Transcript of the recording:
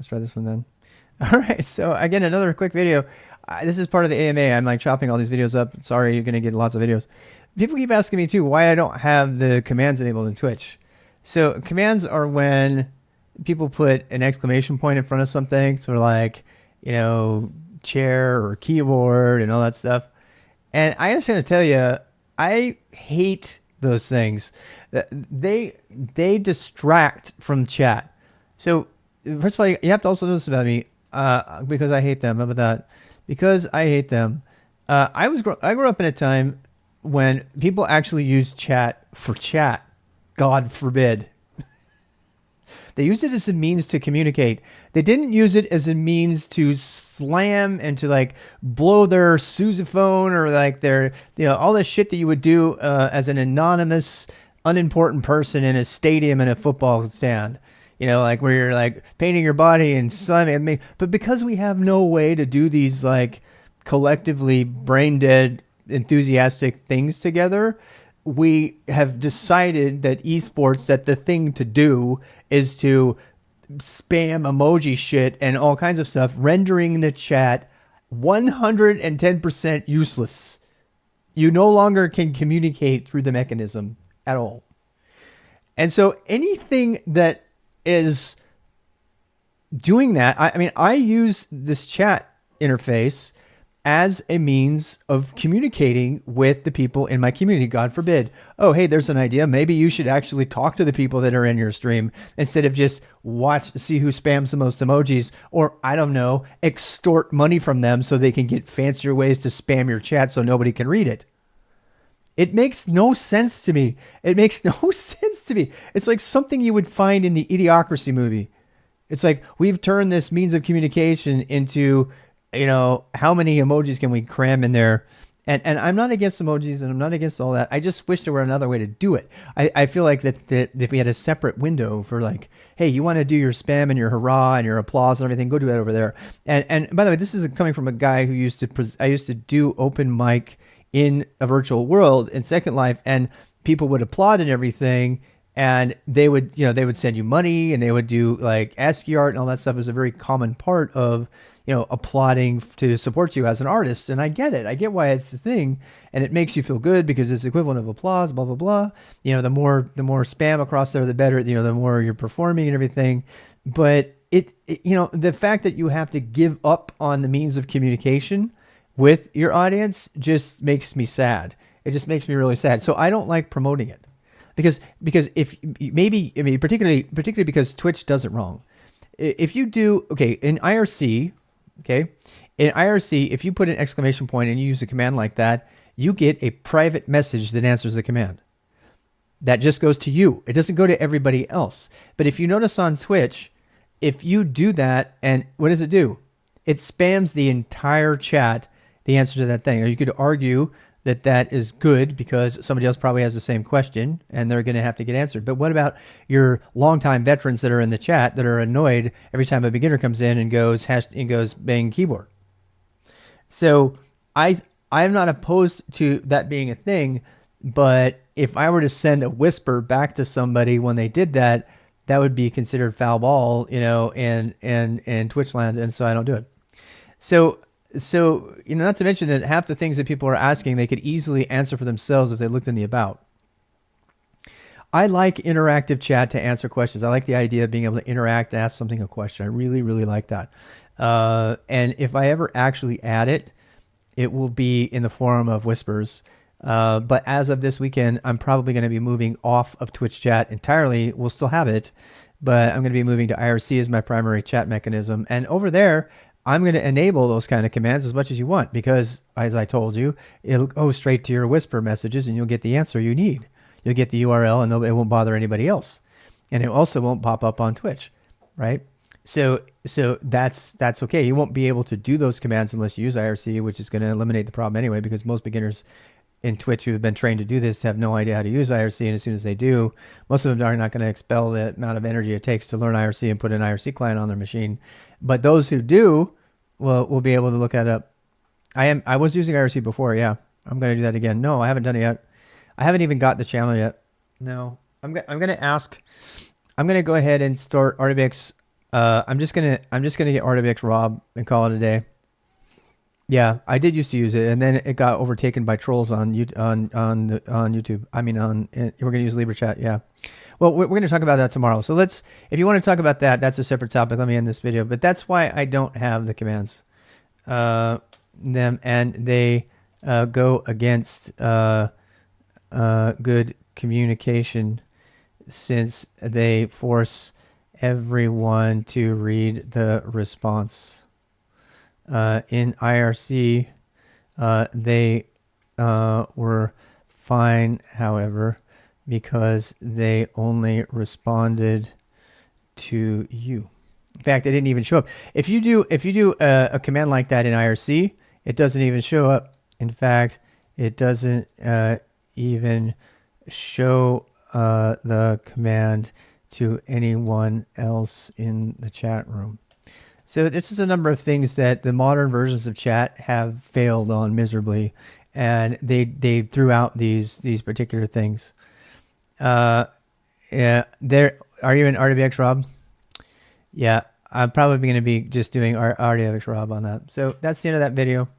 Let's try this one then. All right. So again, another quick video. This is part of the AMA. I'm like chopping all these videos up. Sorry, you're going to get lots of videos. People keep asking me too why I don't have the commands enabled in Twitch. So commands are when people put an exclamation point in front of something. So like, chair or keyboard and all that stuff. And I just going to tell you, I hate those things. They distract from chat. So first of all, you have to also know this about me, because I hate them. How about that? Because I hate them. I grew up in a time when people actually used chat for chat. God forbid. They used it as a means to communicate. They didn't use it as a means to slam and to like blow their sousaphone or like their, all this shit that you would do as an anonymous, unimportant person in a stadium in a football stand. Like where you're like painting your body and slamming me. But because we have no way to do these like collectively brain dead, enthusiastic things together, we have decided that esports, that the thing to do is to spam emoji shit and all kinds of stuff, rendering the chat 110% useless. You no longer can communicate through the mechanism at all. And so anything that is doing that, I use this chat interface as a means of communicating with the people in my community. God forbid, oh, hey, there's an idea. Maybe you should actually talk to the people that are in your stream instead of just see who spams the most emojis, or I don't know, extort money from them so they can get fancier ways to spam your chat so nobody can read it. It makes no sense to me. It makes no sense to me. It's like something you would find in the Idiocracy movie. It's like, we've turned this means of communication into, how many emojis can we cram in there? And I'm not against emojis and I'm not against all that. I just wish there were another way to do it. I feel like that if we had a separate window for like, hey, you want to do your spam and your hurrah and your applause and everything, go do that over there. And by the way, this is coming from a guy who I used to do open mic in a virtual world in Second Life, and people would applaud and everything, and they would send you money, and they would do like ASCII art and all that stuff. Is a very common part of applauding to support you as an artist. And I get it. I get why it's a thing, and it makes you feel good because it's the equivalent of applause, blah, blah, blah. The more spam across there, the better, the more you're performing and everything. But the fact that you have to give up on the means of communication with your audience just makes me sad. It just makes me really sad. So I don't like promoting it because if maybe, particularly because Twitch does it wrong. If you do, in IRC, if you put an exclamation point and you use a command like that, you get a private message that answers the command. That just goes to you. It doesn't go to everybody else. But if you notice on Twitch, if you do that, and what does it do? It spams the entire chat, the answer to that thing. Or you could argue that is good because somebody else probably has the same question and they're going to have to get answered. But what about your longtime veterans that are in the chat that are annoyed every time a beginner comes in and goes bang keyboard? So I'm not opposed to that being a thing, but if I were to send a whisper back to somebody when they did that, that would be considered foul ball, in Twitch land, and so I don't do it. So not to mention that half the things that people are asking, they could easily answer for themselves if they looked in the about. I like interactive chat to answer questions. I like the idea of being able to interact and ask something a question. I really, really like that. And if I ever actually add it, it will be in the form of whispers. But as of this weekend, I'm probably going to be moving off of Twitch chat entirely. We'll still have it, but I'm going to be moving to IRC as my primary chat mechanism. And over there, I'm going to enable those kind of commands as much as you want because, as I told you, it'll go straight to your whisper messages and you'll get the answer you need. You'll get the URL and it won't bother anybody else. And it also won't pop up on Twitch, right? So that's okay. You won't be able to do those commands unless you use IRC, which is going to eliminate the problem anyway, because most beginners in Twitch who have been trained to do this have no idea how to use IRC. And as soon as they do, most of them are not going to expel the amount of energy it takes to learn IRC and put an IRC client on their machine. But those who do will be able to look that up. I was using IRC before. Yeah, I'm going to do that again. No, I haven't done it yet. I haven't even got the channel yet. No, I'm going to ask. I'm going to go ahead and start Artibix I'm just gonna get RWX Rob and call it a day. Yeah, I did used to use it, and then it got overtaken by trolls on YouTube. I mean, we're gonna use LibreChat. Yeah. Well, we're going to talk about that tomorrow. So let's, if you want to talk about that, that's a separate topic. Let me end this video. But that's why I don't have the commands, them, and they go against good communication, since they force everyone to read the response. In IRC, they were fine, however, because they only responded to you. In fact, they didn't even show up. If you do a command like that in IRC, it doesn't even show up. In fact, it doesn't even show the command to anyone else in the chat room. So this is a number of things that the modern versions of chat have failed on miserably, and they threw out these particular things. Yeah, there. Are you in RWX Rob? Yeah, I'm probably going to be just doing RWX Rob on that. So that's the end of that video.